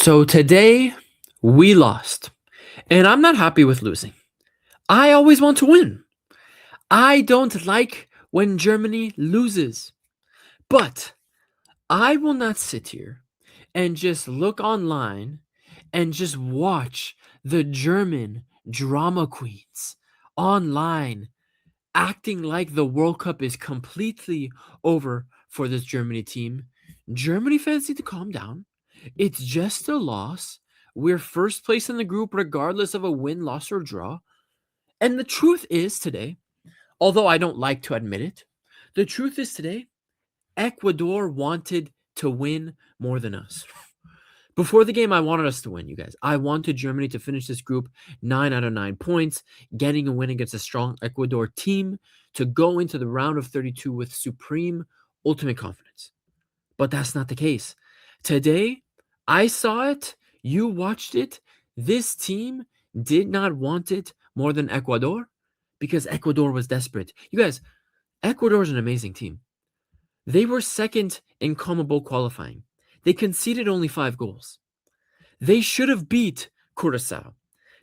So today we lost, and I'm not happy with losing. I always want to win. I don't like when Germany loses, but I will not sit here and just look online and just watch the German drama queens online acting like the World Cup is completely over for this Germany team. Germany fans need to calm down. It's just a loss. We're first place in the group, regardless of a win, loss, or draw. And the truth is today, although I don't like to admit it, the truth is today, Ecuador wanted to win more than us. Before the game, I wanted us to win, you guys. I wanted Germany to finish this group 9 out of 9 points, getting a win against a strong Ecuador team to go into the round of 32 with supreme, ultimate confidence. But that's not the case. Today, I saw it. You watched it. This team did not want it more than Ecuador because Ecuador was desperate. You guys, Ecuador is an amazing team. They were second in CONMEBOL qualifying. They conceded only 5 goals. They should have beat Curacao.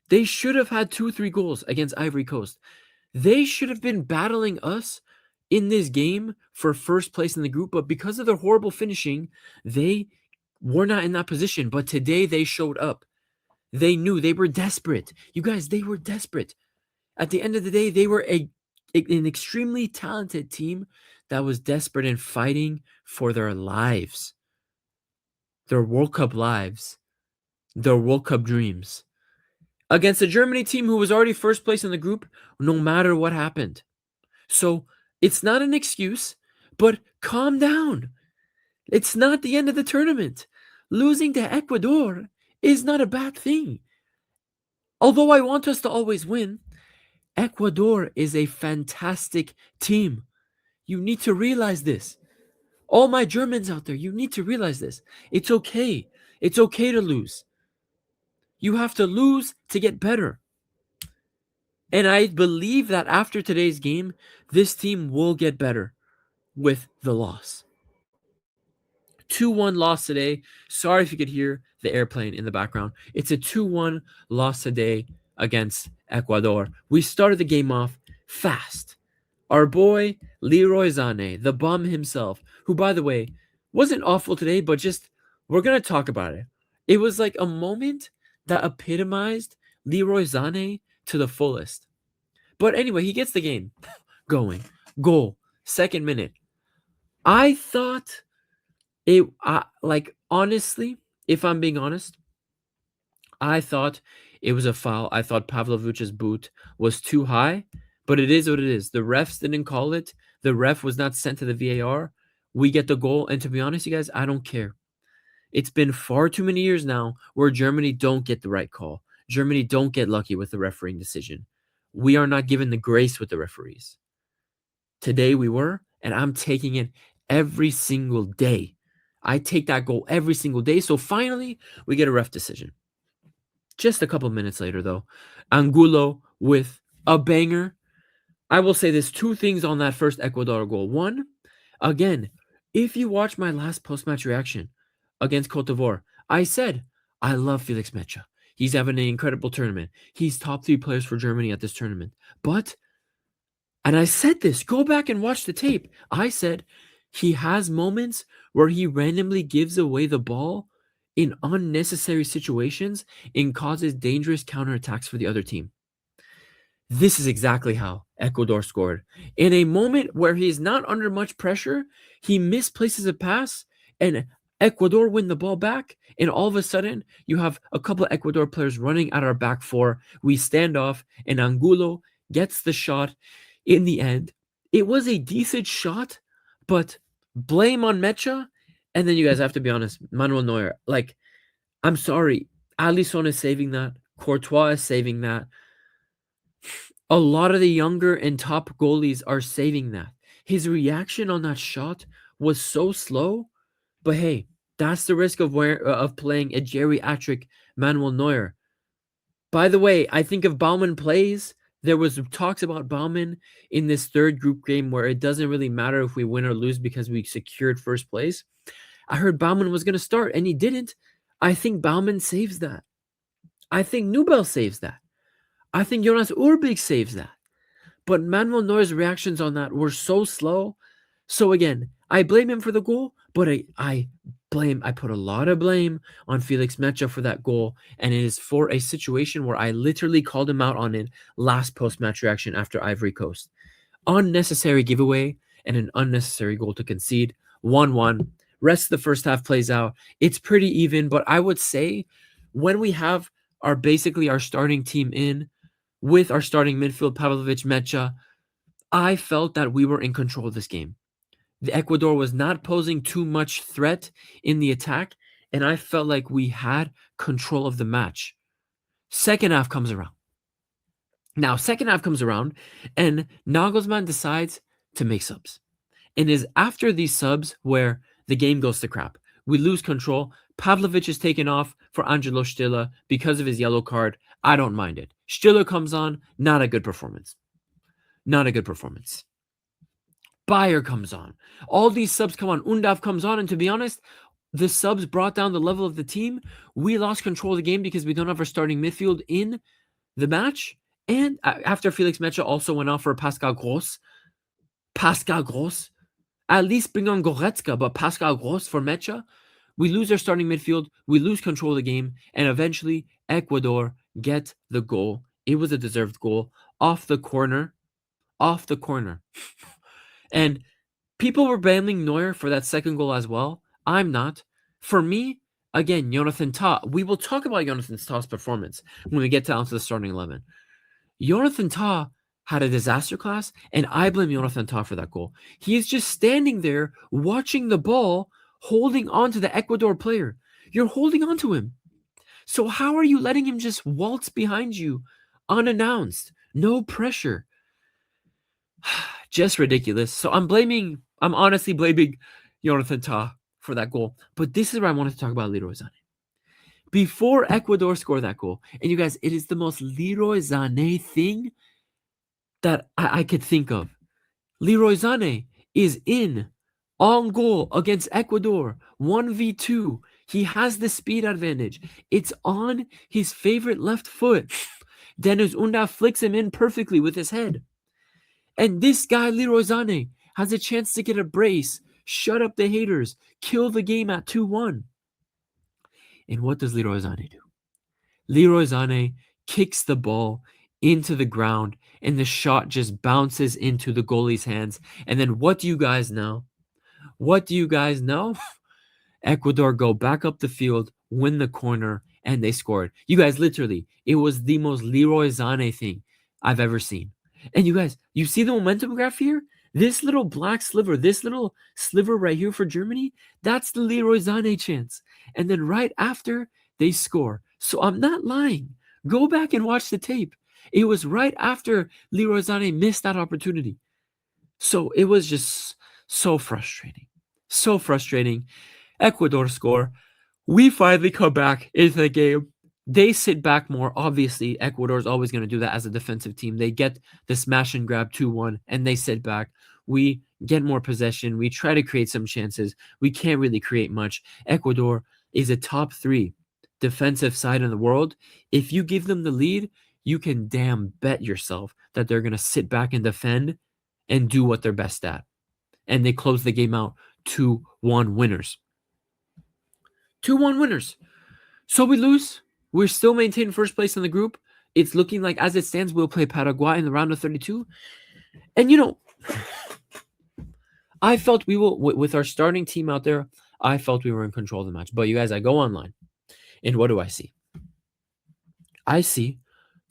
They should have had 2-3 goals against Ivory Coast. They should have been battling us in this game for first place in the group, but because of their horrible finishing, they were not in that position. But today they showed up. They knew they were desperate. You guys, they were desperate. At the end of the day, they were an extremely talented team that was desperate and fighting for their lives. Their World Cup lives, their World Cup dreams, against a Germany team who was already first place in the group, no matter what happened. So it's not an excuse, but calm down. It's not the end of the tournament. Losing to Ecuador is not a bad thing. Although I want us to always win, Ecuador is a fantastic team. You need to realize this. All my Germans out there, you need to realize this. It's okay. It's okay to lose. You have to lose to get better. And I believe that after today's game, this team will get better with the loss. 2-1 loss today. Sorry if you could hear the airplane in the background. It's a 2-1 loss today against Ecuador. We started the game off fast. Our boy, Leroy Sané, the bum himself, who, by the way, wasn't awful today, but just, we're going to talk about it. It was like a moment that epitomized Leroy Sané to the fullest. But anyway, he gets the game going. Goal, second minute. I thought it, honestly, if I'm being honest, I thought it was a foul. I thought Pavlovic's boot was too high. But it is what it is. The refs didn't call it. The ref was not sent to the VAR. We get the goal. And to be honest, you guys, I don't care. It's been far too many years now where Germany don't get the right call. Germany don't get lucky with the refereeing decision. We are not given the grace with the referees. Today we were, and I'm taking it every single day. I take that goal every single day. So finally, we get a ref decision. Just a couple minutes later, though, Angulo with a banger. I will say there's 2 things on that first Ecuador goal. One, again, if you watch my last post-match reaction against Cote d'Ivoire, I said, I love Felix Mecha. He's having an incredible tournament. He's top 3 players for Germany at this tournament. But, and I said this, go back and watch the tape. I said, he has moments where he randomly gives away the ball in unnecessary situations and causes dangerous counterattacks for the other team. This is exactly how Ecuador scored. In a moment where he's not under much pressure, he misplaces a pass and Ecuador win the ball back. And all of a sudden, you have a couple of Ecuador players running at our back 4. We stand off and Angulo gets the shot in the end. It was a decent shot, but blame on Mecha. And then you guys have to be honest, Manuel Neuer. I'm sorry. Alisson is saving that. Courtois is saving that. A lot of the younger and top goalies are saving that. His reaction on that shot was so slow, but hey, that's the risk of playing a geriatric Manuel Neuer. By the way, I think if Baumann plays, there was talks about Baumann in this third group game where it doesn't really matter if we win or lose because we secured first place. I heard Baumann was going to start, and he didn't. I think Baumann saves that. I think Nubel saves that. I think Jonas Urbig saves that. But Manuel Neuer's reactions on that were so slow. So again, I blame him for the goal, but I put a lot of blame on Felix Mecha for that goal. And it is for a situation where I literally called him out on it last post-match reaction after Ivory Coast. Unnecessary giveaway and an unnecessary goal to concede. 1-1. Rest of the first half plays out. It's pretty even, but I would say when we have our starting team in with our starting midfield, Pavlovic, Mecha, I felt that we were in control of this game. The Ecuador was not posing too much threat in the attack, and I felt like we had control of the match. Second half comes around. Now, second half comes around, and Nagelsmann decides to make subs. And it is after these subs where the game goes to crap. We lose control. Pavlovic is taken off for Angelo Stiller because of his yellow card. I don't mind it. Stiller comes on. Not a good performance. Not a good performance. Bayer comes on. All these subs come on. Undav comes on. And to be honest, the subs brought down the level of the team. We lost control of the game because we don't have our starting midfield in the match. And after Felix Mecha also went off for Pascal Gross. At least bring on Goretzka, but Pascal Gross for Mecha. We lose our starting midfield. We lose control of the game. And eventually, Ecuador get the goal. It was a deserved goal. Off the corner. And people were blaming Neuer for that second goal as well. I'm not. For me, again, Jonathan Tah. We will talk about Jonathan Tah's performance when we get down to the starting 11. Jonathan Tah had a disaster class, and I blame Jonathan Tah for that goal. He is just standing there watching the ball, holding on to the Ecuador player. You're holding on to him. So how are you letting him just waltz behind you unannounced? No pressure. Just ridiculous. So I'm honestly blaming Jonathan Tah for that goal. But this is where I wanted to talk about Leroy Sané. Before Ecuador scored that goal, and you guys, it is the most Leroy Sané thing that I could think of. Leroy Sané is on goal against Ecuador, 1v2. He has the speed advantage. It's on his favorite left foot. Dennis Undav flicks him in perfectly with his head. And this guy, Leroy Sané, has a chance to get a brace, shut up the haters, kill the game at 2-1. And what does Leroy Sané do? Leroy Sané kicks the ball into the ground, and the shot just bounces into the goalie's hands. And then what do you guys know? Ecuador go back up the field, win the corner, and they scored. You guys, literally, it was the most Leroy Sané thing I've ever seen. And you guys, you see the momentum graph here? This little black sliver, this little sliver right here for Germany, that's the Leroy Sané chance. And then right after, they score. So I'm not lying. Go back and watch the tape. It was right after Leroy Sané missed that opportunity. So it was just so frustrating. So frustrating. Ecuador score. We finally come back into the game. They sit back more. Obviously, Ecuador is always going to do that as a defensive team. They get the smash and grab 2-1, and they sit back. We get more possession. We try to create some chances. We can't really create much. Ecuador is a top 3 defensive side in the world. If you give them the lead, you can damn bet yourself that they're going to sit back and defend and do what they're best at. And they close the game out 2-1 winners. 2-1 winners. So we lose. We're still maintaining first place in the group. It's looking like, as it stands, we'll play Paraguay in the round of 32. And, I felt we will, with our starting team out there, I felt we were in control of the match. But you guys, I go online, and what do I see? I see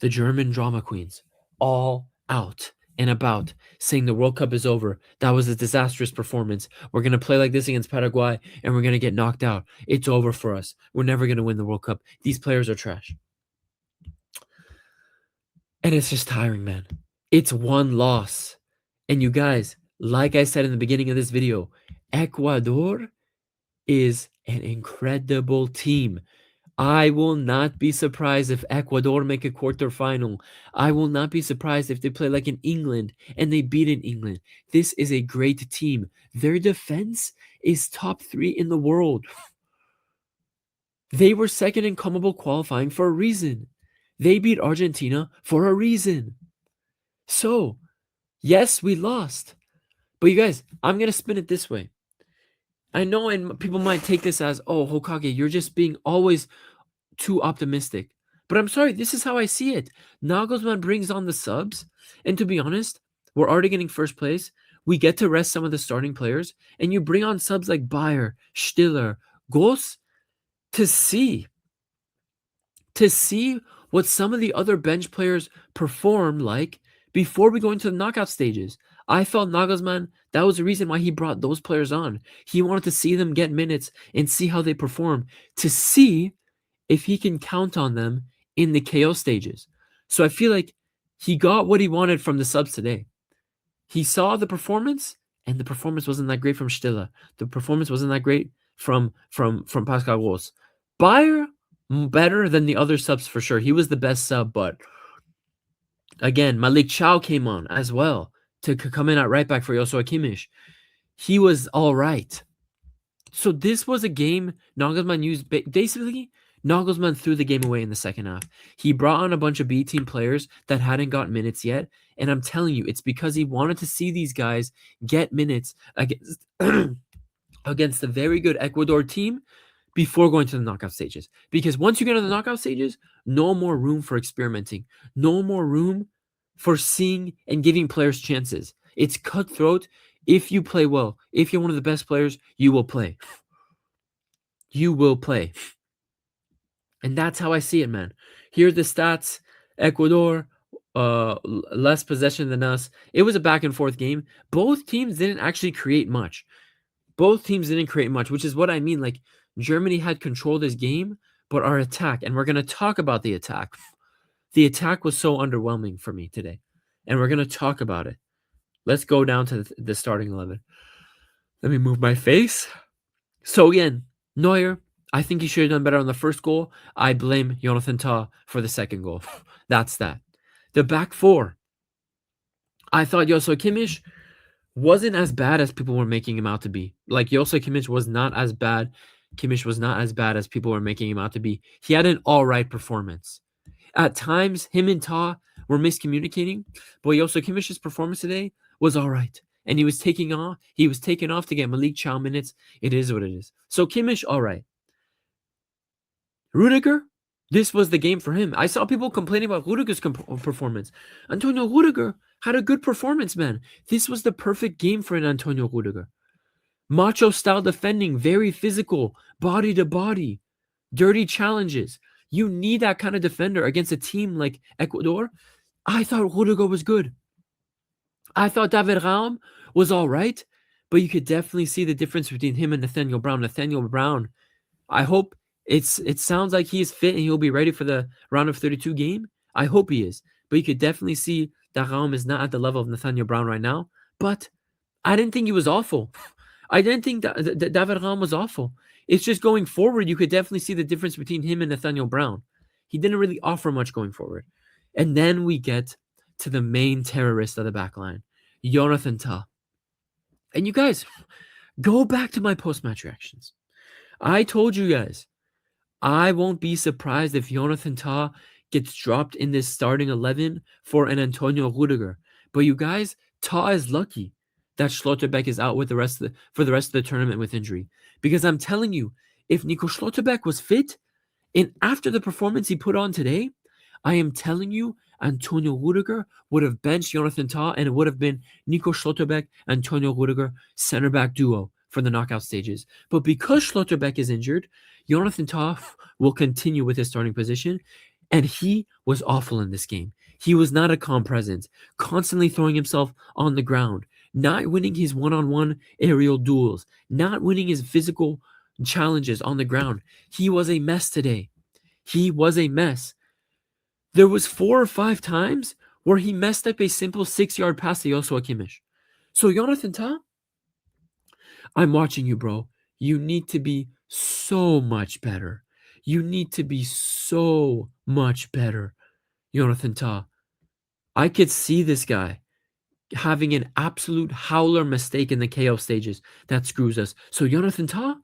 the German drama queens all out and about, saying the World Cup is over. That was a disastrous performance. We're going to play like this against Paraguay, and we're going to get knocked out. It's over for us. We're never going to win the World Cup. These players are trash. And it's just tiring, man. It's one loss. And you guys, like I said in the beginning of this video, Ecuador is an incredible team. I will not be surprised if Ecuador make a quarterfinal. I will not be surprised if they play like in England and they beat in England. This is a great team. Their defense is top 3 in the world. They were second in CONMEBOL qualifying for a reason. They beat Argentina for a reason. So, yes, we lost. But you guys, I'm going to spin it this way. I know, and people might take this as, oh, Hokage, you're just being always too optimistic. But I'm sorry, this is how I see it. Nagelsmann brings on the subs, and to be honest, we're already getting first place. We get to rest some of the starting players, and you bring on subs like Bayer, Stiller, Goss to see what some of the other bench players perform like before we go into the knockout stages. I felt Nagelsmann, that was the reason why he brought those players on. He wanted to see them get minutes and see how they perform, to see if he can count on them in the KO stages. So I feel like he got what he wanted from the subs today. He saw the performance, and the performance wasn't that great from Stiller. The performance wasn't that great from Pascal Gross. Bayer, better than the other subs for sure. He was the best sub, but again, Malik Chow came on as well to come in at right back for Joshua Kimmich. He was all right. So this was a game Nagelsmann used. Basically, Nagelsmann threw the game away in the second half. He brought on a bunch of B team players that hadn't got minutes yet. And I'm telling you, it's because he wanted to see these guys get minutes against, against the very good Ecuador team before going to the knockout stages. Because once you get to the knockout stages, no more room for experimenting. No more room for seeing and giving players chances. It's cutthroat. If you play well, if you're one of the best players, you will play. You will play. And that's how I see it, man. Here are the stats. Ecuador, less possession than us. It was a back and forth game. Both teams didn't actually create much. Which is what I mean. Like, Germany had controlled this game, but our attack, and we're going to talk about the attack. The attack was so underwhelming for me today, and we're going to talk about it. Let's go down to the starting 11. Let me move my face. So again, Neuer, I think he should have done better on the first goal. I blame Jonathan Tah for the second goal. That's that. The back four. I thought Joshua Kimmich wasn't as bad as people were making him out to be. Like, Joshua Kimmich was not as bad. Kimmich was not as bad as people were making him out to be. He had an all right performance. At times, him and Tah were miscommunicating, but Joshua Kimmich's performance today was all right. And he was taking off. He was taken off to get Malik Chow minutes. It is what it is. So Kimmich, all right. Rudiger, this was the game for him. I saw people complaining about Rudiger's performance. Antonio Rudiger had a good performance, man. This was the perfect game for an Antonio Rudiger. Macho style defending, very physical, body to body, dirty challenges. You need that kind of defender against a team like Ecuador. I thought Rudiger was good. I thought David Raum was all right, but you could definitely see the difference between him and Nathaniel Brown. Nathaniel Brown, I hope it sounds like he's fit and he'll be ready for the round of 32 game. I hope he is. But you could definitely see that Raum is not at the level of Nathaniel Brown right now. But I didn't think he was awful. I didn't think that David Raum was awful. It's just going forward, you could definitely see the difference between him and Nathaniel Brown. He didn't really offer much going forward. And then we get to the main terrorist of the back line, Jonathan Tah. And you guys, go back to my post-match reactions. I told you guys, I won't be surprised if Jonathan Tah gets dropped in this starting 11 for an Antonio Rudiger. But you guys, Tah is lucky that Schlotterbeck is out with for the rest of the tournament with injury. Because I'm telling you, if Nico Schlotterbeck was fit, and after the performance he put on today, I am telling you, Antonio Rudiger would have benched Jonathan Tah, and it would have been Nico Schlotterbeck, Antonio Rudiger, center back duo for the knockout stages. But because Schlotterbeck is injured, Jonathan Tah will continue with his starting position, and he was awful in this game. He was not a calm presence, constantly throwing himself on the ground, not winning his one-on-one aerial duels, not winning his physical challenges on the ground. He was a mess today. He was a mess. There was 4 or 5 times where he messed up a simple 6-yard pass to Joshua Kimmich. So Jonathan Tah, I'm watching you, bro. You need to be so much better. You need to be so much better, Jonathan Tah. I could see this guy having an absolute howler mistake in the KO stages that screws us. So Jonathan Tah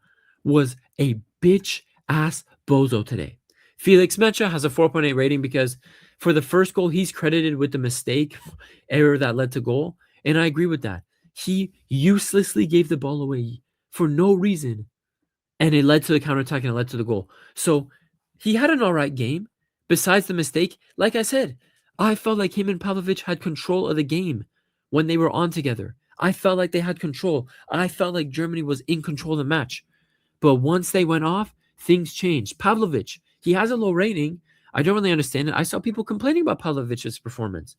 was a bitch-ass bozo today. Felix Mecha has a 4.8 rating because for the first goal, he's credited with the mistake, error that led to goal. And I agree with that. He uselessly gave the ball away for no reason. And it led to the counterattack and it led to the goal. So he had an all right game. Besides the mistake, like I said, I felt like him and Pavlovic had control of the game when they were on together. I felt like they had control. I felt like Germany was in control of the match. But once they went off, things changed. Pavlovic, he has a low rating. I don't really understand it. I saw people complaining about Pavlovic's performance.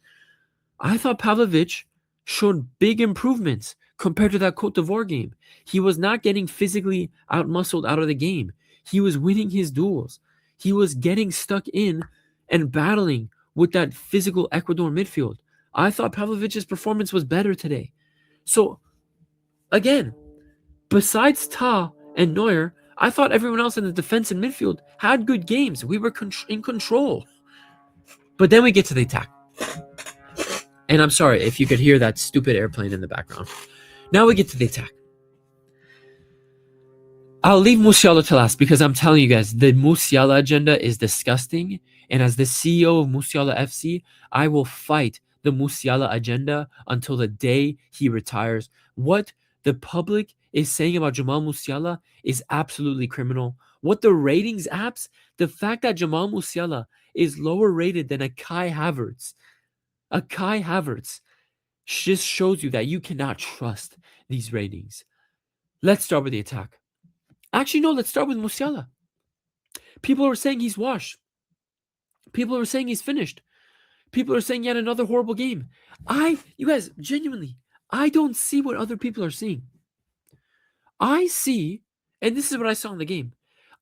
I thought Pavlovic showed big improvements compared to that Cote d'Ivoire game. He was not getting physically outmuscled out of the game. He was winning his duels. He was getting stuck in and battling with that physical Ecuador midfield. I thought Pavlovic's performance was better today. So, again, besides Ta and Neuer, I thought everyone else in the defense and midfield had good games. We were in control. But then we get to the attack. And I'm sorry if you could hear that stupid airplane in the background. Now we get to the attack. I'll leave Musiala to last because I'm telling you guys, the Musiala agenda is disgusting. And as the CEO of Musiala FC, I will fight the Musiala agenda until the day he retires. What the public is saying about Jamal Musiala is absolutely criminal. What the ratings apps, the fact that Jamal Musiala is lower rated than a Kai Havertz just shows you that you cannot trust these ratings. Let's start with the attack. Actually, no, let's start with Musiala. People are saying he's washed. People are saying he's finished. People are saying he had another horrible game. You guys, genuinely, I don't see what other people are seeing. I see, and this is what I saw in the game.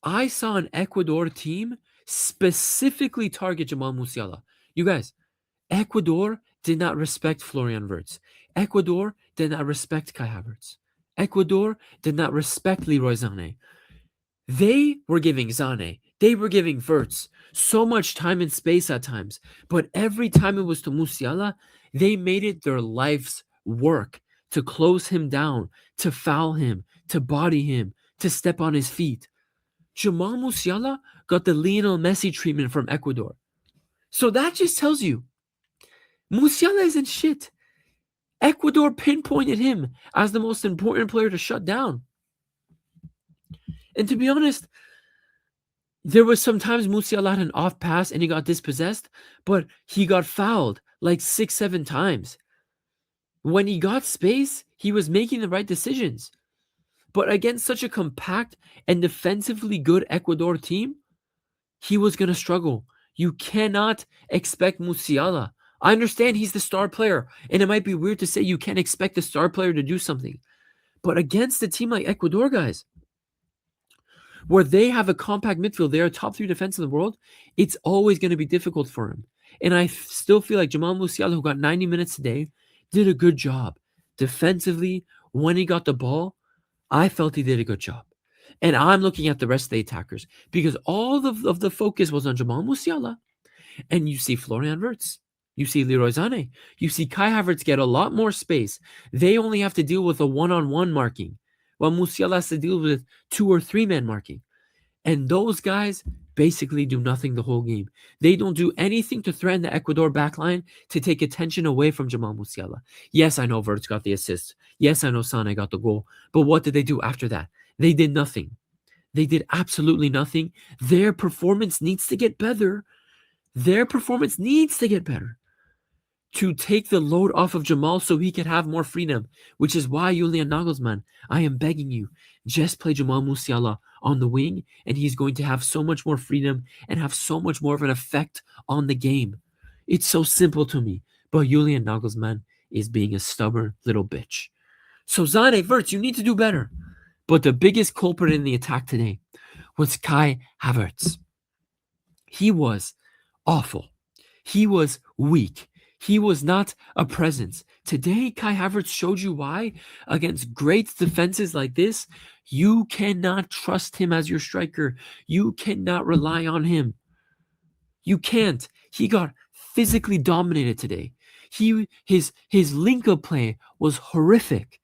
I saw an Ecuador team specifically target Jamal Musiala. You guys, Ecuador did not respect Florian Wirtz. Ecuador did not respect Kai Havertz. Ecuador did not respect Leroy Sané. They were giving Sané, they were giving Wirtz so much time and space at times. But every time it was to Musiala, they made it their life's work to close him down, to foul him, to body him, to step on his feet. Jamal Musiala got the Lionel Messi treatment from Ecuador. So that just tells you, Musiala isn't shit. Ecuador pinpointed him as the most important player to shut down. And to be honest, there was sometimes Musiala had an off pass and he got dispossessed, but he got fouled like 6-7 times. When he got space, he was making the right decisions. But against such a compact and defensively good Ecuador team, he was going to struggle. You cannot expect Musiala. I understand he's the star player, and it might be weird to say you can't expect the star player to do something. But against a team like Ecuador, guys, where they have a compact midfield, they're a top 3 defense in the world, it's always going to be difficult for him. And I still feel like Jamal Musiala, who got 90 minutes today, did a good job. Defensively, when he got the ball, I felt he did a good job. And I'm looking at the rest of the attackers because all of the focus was on Jamal Musiala. And you see Florian Wirtz. You see Leroy Sané. You see Kai Havertz get a lot more space. They only have to deal with a one-on-one marking, while Musiala has to deal with 2 or 3 man marking. And those guys basically do nothing the whole game. They don't do anything to threaten the Ecuador backline to take attention away from Jamal Musiala. Yes, I know Wirtz got the assist. Yes, I know Sané got the goal. But what did they do after that? They did nothing. They did absolutely nothing. Their performance needs to get better. Their performance needs to get better to take the load off of Jamal so he can have more freedom, which is why, Julian Nagelsmann, I am begging you, just play Jamal Musiala on the wing, and he's going to have so much more freedom and have so much more of an effect on the game. It's so simple to me, but Julian Nagelsmann is being a stubborn little bitch. So Sané, Wirtz, you need to do better. But the biggest culprit in the attack today was Kai Havertz. He was awful. He was weak. He was not a presence. Today, Kai Havertz showed you why, against great defenses like this, you cannot trust him as your striker. You cannot rely on him. You can't. He got physically dominated today. His link-up play was horrific.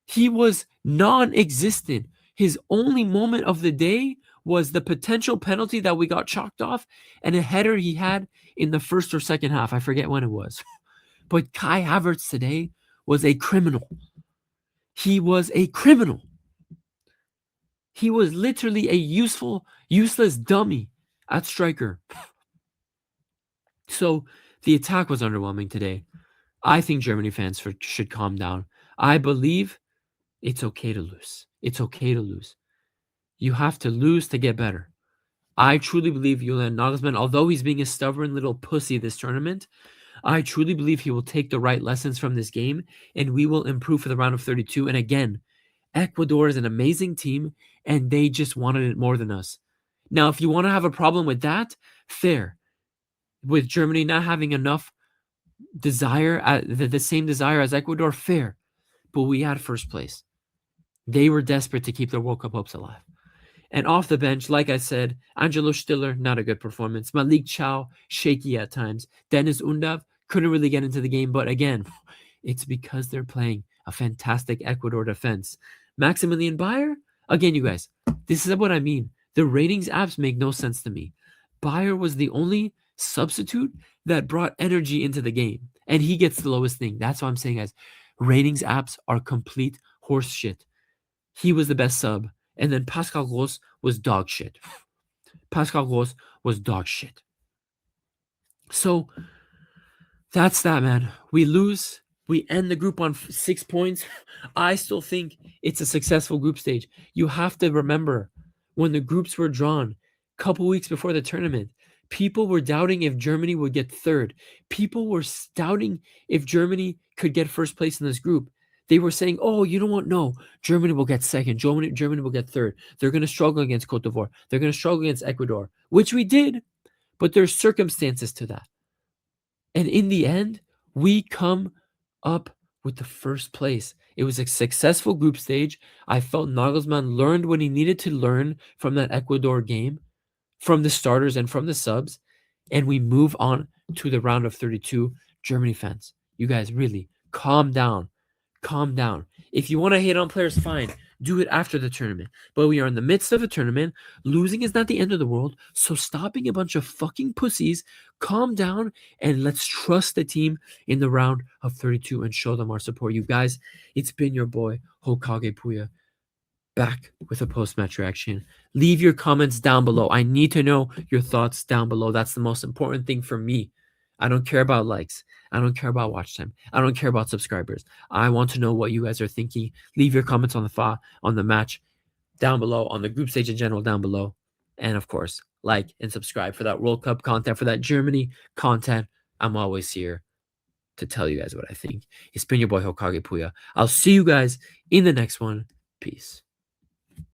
He was non-existent. His only moment of the day was the potential penalty that we got chalked off and a header he had in the first or second half. I forget when it was. But Kai Havertz today was a criminal. He was a criminal. He was literally a useless dummy at striker. So the attack was underwhelming today. I think Germany fans should calm down. I believe it's okay to lose. It's okay to lose. You have to lose to get better. I truly believe Julian Nagelsmann, although he's being a stubborn little pussy this tournament, I truly believe he will take the right lessons from this game and we will improve for the round of 32. And again, Ecuador is an amazing team and they just wanted it more than us. Now, if you want to have a problem with that, fair. With Germany not having enough desire, the same desire as Ecuador, fair. But we had first place. They were desperate to keep their World Cup hopes alive. And off the bench, like I said, Angelo Stiller, not a good performance. Malik Chow, shaky at times. Dennis Undav couldn't really get into the game. But again, it's because they're playing a fantastic Ecuador defense. Maximilian Bayer, again, you guys, this is what I mean. The ratings apps make no sense to me. Bayer was the only substitute that brought energy into the game. And he gets the lowest thing. That's what I'm saying, guys. Ratings apps are complete horse shit. He was the best sub. And then Pascal Gross was dog shit. Pascal Gross was dog shit. So that's that, man. We lose. We end the group on 6 points. I still think it's a successful group stage. You have to remember when the groups were drawn a couple weeks before the tournament, people were doubting if Germany would get third. People were doubting if Germany could get first place in this group. They were saying, oh, you know what? No, Germany will get second. Germany will get third. They're going to struggle against Cote d'Ivoire. They're going to struggle against Ecuador, which we did. But there's circumstances to that. And in the end, we come up with the first place. It was a successful group stage. I felt Nagelsmann learned what he needed to learn from that Ecuador game, from the starters and from the subs. And we move on to the round of 32. Germany fans, you guys really calm down. Calm down. If you want to hate on players, fine. Do it after the tournament. But we are in the midst of a tournament. Losing is not the end of the world. So stop being a bunch of fucking pussies. Calm down and let's trust the team in the round of 32 and show them our support. You guys, it's been your boy, Hokage Puya, back with a post-match reaction. Leave your comments down below. I need to know your thoughts down below. That's the most important thing for me. I don't care about likes. I don't care about watch time. I don't care about subscribers. I want to know what you guys are thinking. Leave your comments on the match down below, on the group stage in general down below. And of course, like and subscribe for that World Cup content, for that Germany content. I'm always here to tell you guys what I think. It's been your boy Hokage Puya. I'll see you guys in the next one. Peace.